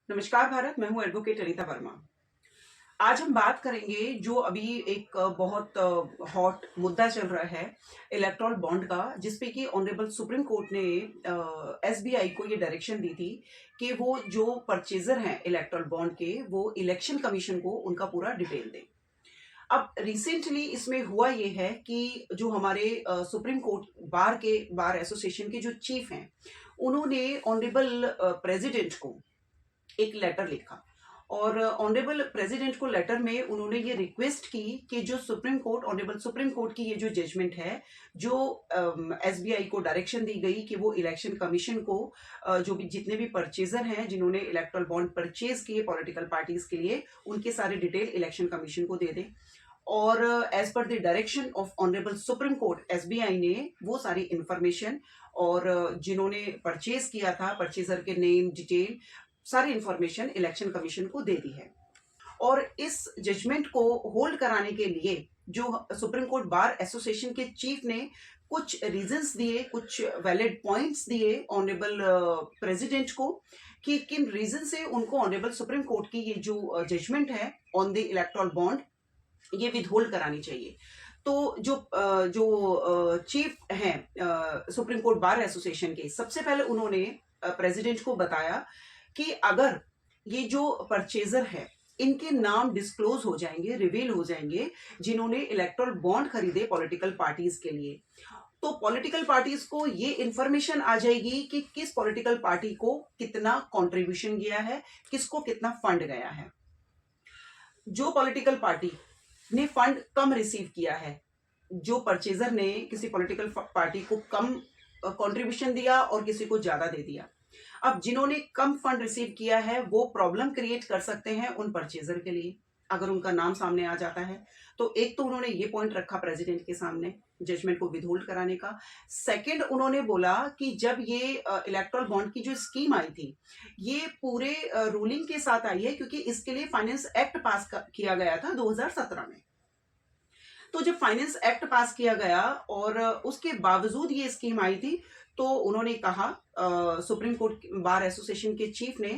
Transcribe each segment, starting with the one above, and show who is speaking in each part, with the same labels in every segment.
Speaker 1: नमस्कार भारत, मैं हूं एडवोकेट अनीता वर्मा। आज हम बात करेंगे जो अभी एक बहुत हॉट मुद्दा चल रहा है इलेक्टोरल बॉन्ड का, जिसपे कि ऑनरेबल सुप्रीम कोर्ट ने एसबीआई को ये डायरेक्शन दी थी कि वो जो परचेजर हैं इलेक्टोरल बॉन्ड के, वो इलेक्शन कमीशन को उनका पूरा डिटेल दें। अब रिसेंटली इसमें हुआ ये है कि जो हमारे सुप्रीम कोर्ट बार एसोसिएशन के जो चीफ हैं, उन्होंने ऑनरेबल प्रेसिडेंट को एक लेटर लिखा और ऑनरेबल प्रेसिडेंट को लेटर में उन्होंने ये रिक्वेस्ट की कि जो ऑनरेबल सुप्रीम कोर्ट की ये जो जजमेंट है, जो एसबीआई को डायरेक्शन दी गई कि वो इलेक्शन कमीशन को जो भी जितने भी परचेजर हैं जिन्होंने इलेक्टोरल बॉन्ड परचेज किए पॉलिटिकल पार्टीज के लिए, उनके सारे डिटेल इलेक्शन कमीशन को दे दें। और as per the direction of honourable Supreme Court, SBI ने वो सारी इंफॉर्मेशन और जिन्होंने परचेज किया था, परचेजर के नेम डिटेल, सारी इंफॉर्मेशन इलेक्शन कमीशन को दे दी है। और इस जजमेंट को होल्ड कराने के लिए जो सुप्रीम कोर्ट बार एसोसिएशन के चीफ ने कुछ रीजंस दिए, कुछ वैलिड पॉइंट्स दिए ऑनरेबल प्रेसिडेंट को कि किन रीजन से उनको ऑनरेबल सुप्रीम कोर्ट की ये जो जजमेंट है ऑन द इलेक्टोरल बॉन्ड, ये विदहोल्ड करानी चाहिए। तो जो चीफ हैं सुप्रीम कोर्ट बार एसोसिएशन के, सबसे पहले उन्होंने प्रेसिडेंट को बताया कि अगर ये जो परचेजर है इनके नाम डिस्क्लोज हो जाएंगे, रिवील हो जाएंगे, जिन्होंने इलेक्टोरल बॉन्ड खरीदे पॉलिटिकल पार्टीज के लिए, तो पॉलिटिकल पार्टीज को ये इंफॉर्मेशन आ जाएगी कि किस पॉलिटिकल पार्टी को कितना कंट्रीब्यूशन गया है, किसको कितना फंड गया है। जो पॉलिटिकल पार्टी ने फंड कम रिसीव किया है, जो परचेजर ने किसी पॉलिटिकल पार्टी को कम कंट्रीब्यूशन दिया और किसी को ज्यादा दे दिया, अब जिन्होंने कम फंड रिसीव किया है वो प्रॉब्लम क्रिएट कर सकते हैं उन परचेजर के लिए अगर उनका नाम सामने आ जाता है। तो एक तो उन्होंने ये पॉइंट रखा प्रेसिडेंट के सामने जजमेंट को विदहोल्ड कराने का। सेकंड, उन्होंने बोला कि जब ये इलेक्टोरल बॉन्ड की जो स्कीम आई थी, ये पूरे रूलिंग के साथ आई है क्योंकि इसके लिए फाइनेंस एक्ट पास किया गया था 2017 में। तो जब फाइनेंस एक्ट पास किया गया और उसके बावजूद ये स्कीम आई थी, तो उन्होंने कहा सुप्रीम कोर्ट बार एसोसिएशन के चीफ ने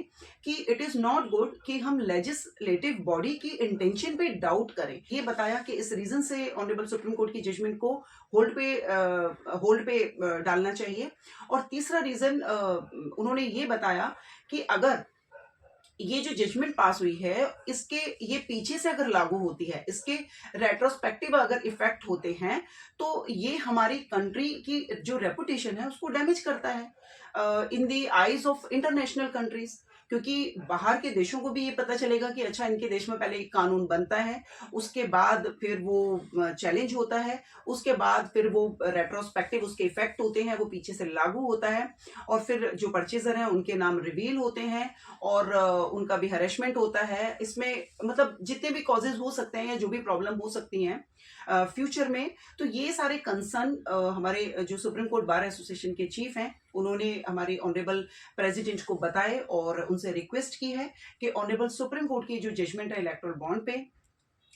Speaker 1: कि इट इज नॉट गुड कि हम लेजिस्लेटिव बॉडी की इंटेंशन पे डाउट करें। ये बताया कि इस रीजन से ऑनरेबल सुप्रीम कोर्ट की जजमेंट को होल्ड पे डालना चाहिए। और तीसरा रीजन उन्होंने ये बताया कि अगर ये जो जजमेंट पास हुई है, इसके ये पीछे से अगर लागू होती है, इसके रेट्रोस्पेक्टिव अगर इफेक्ट होते हैं, तो ये हमारी कंट्री की जो रेपुटेशन है उसको डैमेज करता है in the eyes of international countries. क्योंकि बाहर के देशों को भी ये पता चलेगा कि अच्छा, इनके देश में पहले एक कानून बनता है, उसके बाद फिर वो चैलेंज होता है, उसके बाद फिर वो रेट्रोस्पेक्टिव उसके इफेक्ट होते हैं, वो पीछे से लागू होता है, और फिर जो परचेजर हैं उनके नाम रिवील होते हैं और उनका भी हरेसमेंट होता है। इसमें मतलब जितने भी कॉजेज हो सकते हैं या जो भी प्रॉब्लम हो सकती हैं फ्यूचर में, तो ये सारे कंसर्न हमारे जो सुप्रीम कोर्ट बार एसोसिएशन के चीफ हैं उन्होंने हमारे ऑनरेबल प्रेसिडेंट को बताए और उनसे रिक्वेस्ट की है कि ऑनरेबल सुप्रीम कोर्ट की जो जजमेंट है इलेक्टोरल बॉन्ड पे,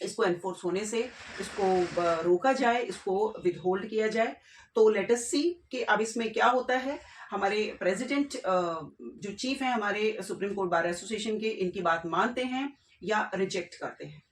Speaker 1: इसको एनफोर्स होने से इसको रोका जाए, इसको विदहोल्ड किया जाए। तो लेट अस सी कि अब इसमें क्या होता है। हमारे प्रेसिडेंट जो चीफ हैं हमारे सुप्रीम कोर्ट बार एसोसिएशन के, इनकी बात मानते हैं या रिजेक्ट करते हैं।